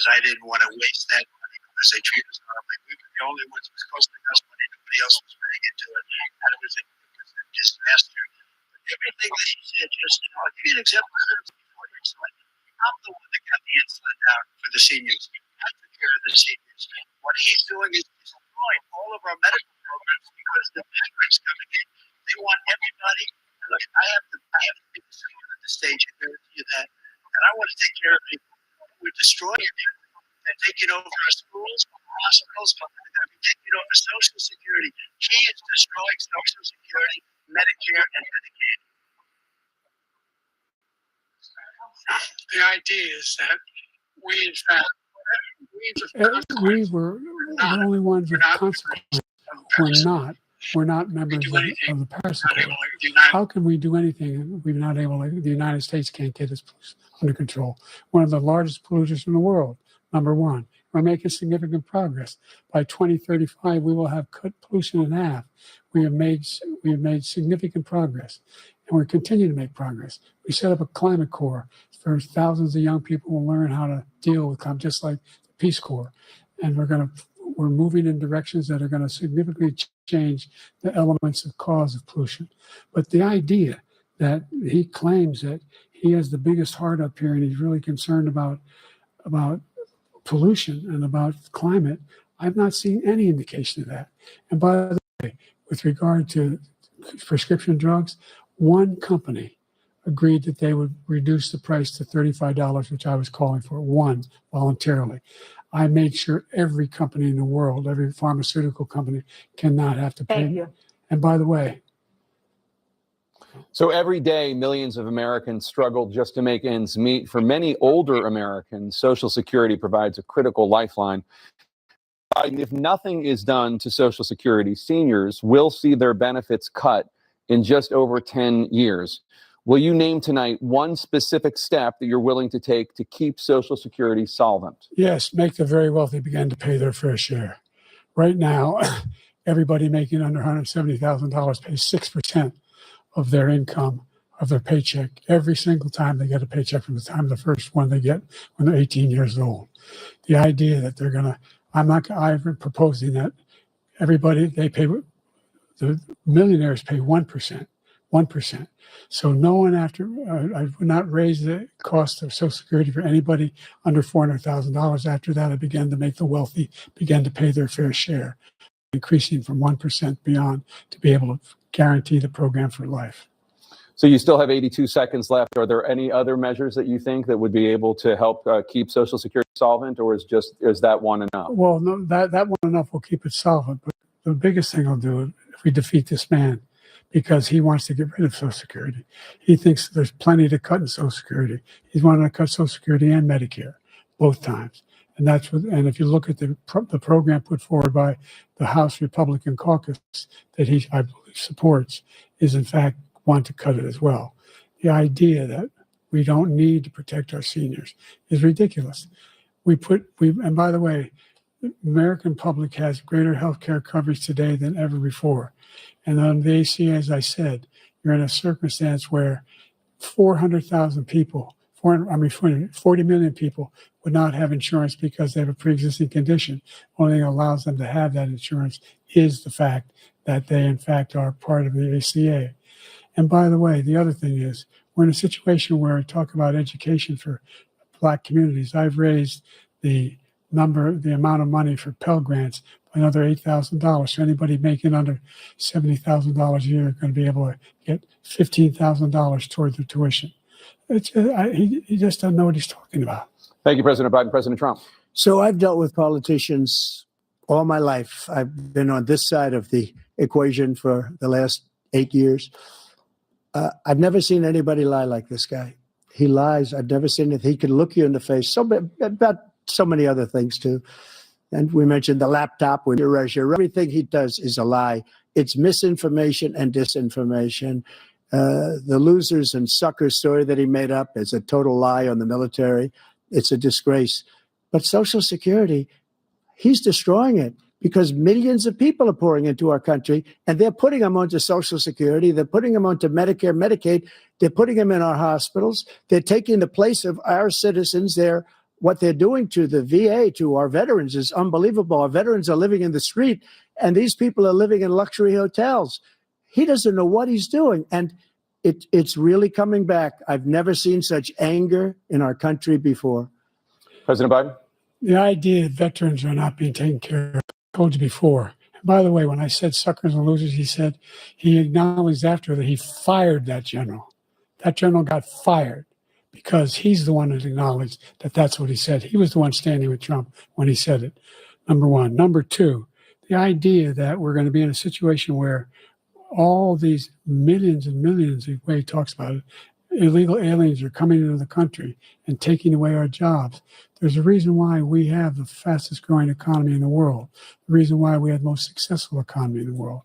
because I didn't want to waste that money because they treat us horribly. We were the only ones who was costing us money. Nobody else was paying into it. And it was a disaster. But everything that he said, I'll give you an example. I'm the one that got the insulin down for the seniors. I took care of the seniors. What he's doing is destroying all of our medical programs because the migrants coming in, they want everybody. Look, I have to be the center of the stage and guarantee you that. And I want to take care of people. We're destroying people. They're taking over our schools, hospitals. They're going to be taking over Social Security. He is destroying Social Security, Medicare, and Medicaid. The idea is that we, in fact, we were the only ones with consequences. We're not members of the Paris Accord. How can we do anything? We're not able to. The United States can't get its pollution under control. One of the largest polluters in the world, number one. We're making significant progress. By 2035, we will have cut pollution in half. We have made significant progress, and we're continuing to make progress. We set up a climate corps for thousands of young people will learn how to deal with climate, just like the Peace Corps. And we're moving in directions that are going to significantly change the elements of cause of pollution. But the idea that he claims that he has the biggest heart up here and he's really concerned about pollution and about climate, I've not seen any indication of that. And by the way, with regard to prescription drugs, one company agreed that they would reduce the price to $35, which I was calling for, one, voluntarily. I made sure every company in the world, every pharmaceutical company, cannot have to pay. Thank you. And by the way, so every day, millions of Americans struggle just to make ends meet. For many older Americans, Social Security provides a critical lifeline. If nothing is done to Social Security, seniors will see their benefits cut in just over 10 years. Will you name tonight one specific step that you're willing to take to keep Social Security solvent? yes, make the very wealthy begin to pay their fair share. Right now, everybody making under $170,000 pays 6% of their income, of their paycheck, every single time they get a paycheck from the time of the first one they get when they're 18 years old. The idea that they're going to, I'm proposing that everybody, the millionaires pay 1%. So no one I would not raise the cost of Social Security for anybody under $400,000. After that, I began to make the wealthy begin to pay their fair share, increasing from 1% beyond to be able to guarantee the program for life. So you still have 82 seconds left. Are there any other measures that you think that would be able to help keep Social Security solvent, or is that one enough? Well, no, that one enough will keep it solvent. But the biggest thing I'll do if we defeat this man, because he wants to get rid of Social Security. He thinks there's plenty to cut in Social Security. He's wanting to cut Social Security and Medicare both times. And and if you look at the program put forward by the House Republican caucus that I believe supports, is in fact want to cut it as well. The idea that we don't need to protect our seniors is ridiculous. And by the way, the American public has greater health care coverage today than ever before. And on the ACA, as I said, you're in a circumstance where 400,000 people, 40 million people would not have insurance because they have a pre-existing condition. Only thing that allows them to have that insurance is the fact that they, in fact, are part of the ACA. And by the way, the other thing is, we're in a situation where I talk about education for Black communities. I've raised the amount of money for Pell Grants by another $8,000. So anybody making under $70,000 a year is going to be able to get $15,000 toward their tuition. He just doesn't know what he's talking about. Thank you, President Biden. President Trump. So I've dealt with politicians all my life. I've been on this side of the equation for the last 8 years. I've never seen anybody lie like this guy. He lies. I've never seen it. He can look you in the face. About so many other things too. And we mentioned the laptop when you erasure. Everything he does is a lie. It's misinformation and disinformation. The losers and suckers story that he made up is a total lie on the military. It's a disgrace. But Social Security, he's destroying it because millions of people are pouring into our country and they're putting them onto Social Security. They're putting them onto Medicare, Medicaid. They're putting them in our hospitals. They're taking the place of our citizens. They're what they're doing to the VA, to our veterans, is unbelievable. Our veterans are living in the street, and these people are living in luxury hotels. He doesn't know what he's doing. And it's really coming back. I've never seen such anger in our country before. President Biden? The idea that veterans are not being taken care of, I told you before. And by the way, when I said suckers and losers, he acknowledged after that he fired that general. That general got fired because he's the one that acknowledged that that's what he said. He was the one standing with Trump when he said it, number one. Number two, the idea that we're going to be in a situation where all these millions and millions, the way he talks about it, illegal aliens are coming into the country and taking away our jobs. There's a reason why we have the fastest growing economy in the world, the reason why we have the most successful economy in the world.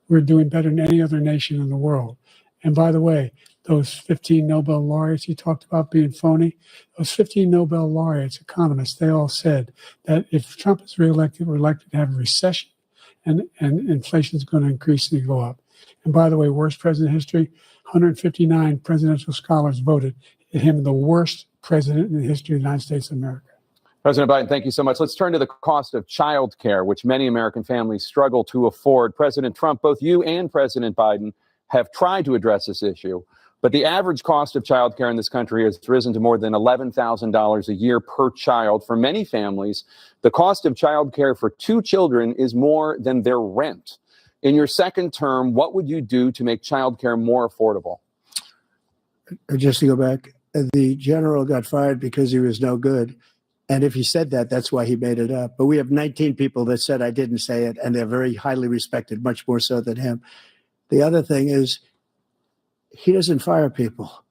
We're doing better than any other nation in the world. And by the way, those 15 Nobel laureates he talked about being phony, those 15 Nobel laureates, economists, they all said that if Trump is reelected, we're likely to have a recession and inflation is going to increasingly go up. And by the way, worst president in history, 159 presidential scholars voted him the worst president in the history of the United States of America. President Biden, thank you so much. Let's turn to the cost of child care, which many American families struggle to afford. President Trump, both you and President Biden have tried to address this issue, but the average cost of child care in this country has risen to more than $11,000 a year per child. For many families, the cost of child care for 2 children is more than their rent. In your second term, what would you do to make childcare more affordable? Just to go back, the general got fired because he was no good. And if he said that, that's why he made it up. But we have 19 people that said I didn't say it, and they're very highly respected, much more so than him. The other thing is, he doesn't fire people.